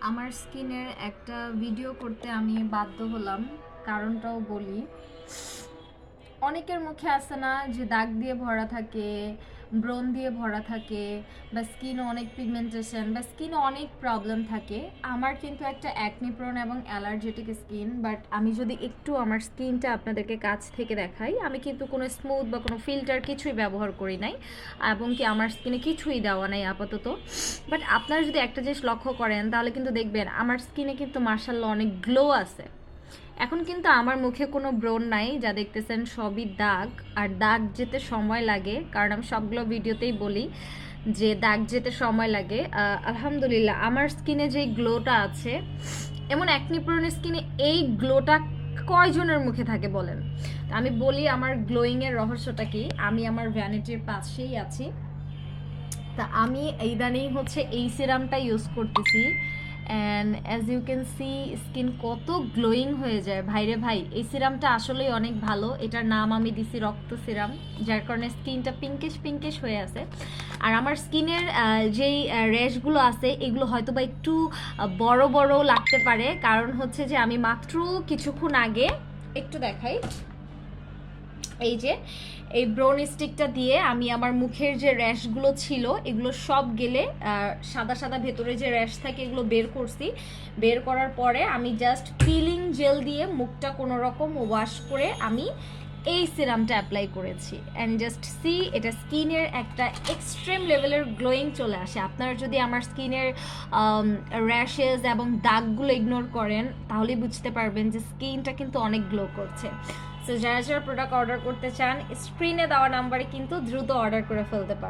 আমার স্কিনের একটা ভিডিও করতে আমি বাধ্য হলাম, কারণটাও বলি। অনেকের মুখে আসে না যে দাগ দিয়ে ভরা থাকে, ব্রণ দিয়ে ভরা থাকে, বা স্কিনে অনেক পিগমেন্টেশন বা স্কিনে অনেক প্রবলেম থাকে। আমার কিন্তু একটা অ্যাকনি প্রোন এবং অ্যালার্জেটিক স্কিন, বাট আমি যদি একটু আমার স্কিনটা আপনাদেরকে কাছ থেকে দেখাই, আমি কিন্তু কোনো স্মুথ বা কোনো ফিল্টার কিছুই ব্যবহার করি নাই, এবং কি আমার স্কিনে কিছুই দেওয়া নাই আপাতত। বাট আপনারা যদি একটা জিনিস লক্ষ্য করেন তাহলে কিন্তু দেখবেন আমার স্কিনে কিন্তু মার্শাল্লাহ অনেক গ্লো আছে। এখন কিন্তু আমার মুখে কোনো ব্রণ নাই, যা দেখতেছেন সবই দাগ। আর দাগ যেতে সময় লাগে, কারণ আমি সবগুলো ভিডিওতেই বলি যে দাগ যেতে সময় লাগে। আলহামদুলিল্লাহ আমার স্কিনে যে গ্লোটা আছে, এমন অ্যাকনি প্রোন স্কিনে এই গ্লোটা কয়জনের মুখে থাকে বলেন? আমি বলি আমার গ্লোয়িংয়ের রহস্যটা কি। আমি আমার ভ্যানিটির পাশেই আছি, তা আমি ইদানিং হচ্ছে এই সিরামটা ইউজ করতেছি, and as you can see skin কত গ্লোয়িং হয়ে যায়। ভাইরে ভাই, এই সিরামটা আসলেই অনেক ভালো। এটার নাম আমি দিছি রক্ত সিরাম, যার কারণে স্কিনটা পিঙ্কিশ পিঙ্কিশ হয়ে আছে। আর আমার স্কিনের যেই র্যাশগুলো আছে এগুলো হয়তো বা একটু বড় বড় লাগতে পারে, কারণ হচ্ছে যে আমি মাত্র কিছুক্ষণ আগে একটু দেখাই, এই যে এই ব্রোন স্টিকটা দিয়ে আমি আমার মুখের যে র্যাশগুলো ছিল এগুলো সব গেলে সাদা সাদা ভেতরে যে র্যাশ থাকে এগুলো বের করছি। বের করার পরে আমি জাস্ট পিলিং জেল দিয়ে মুখটা কোনো রকম ওয়াশ করে আমি এই সিরামটা অ্যাপ্লাই করেছি, অ্যান্ড জাস্ট সি এটা স্কিনের একটা এক্সট্রিম লেভেলের গ্লোয়িং চলে আসে। আপনারা যদি আমার স্কিনের র্যাশেস এবং দাগগুলো ইগনোর করেন তাহলেই বুঝতে পারবেন যে স্কিনটা কিন্তু অনেক গ্লো করছে। সো যারা যারা প্রোডাক্ট অর্ডার করতে চান, স্ক্রিনে দেওয়া নাম্বারে কিন্তু দ্রুত অর্ডার করে ফেলতে পারেন।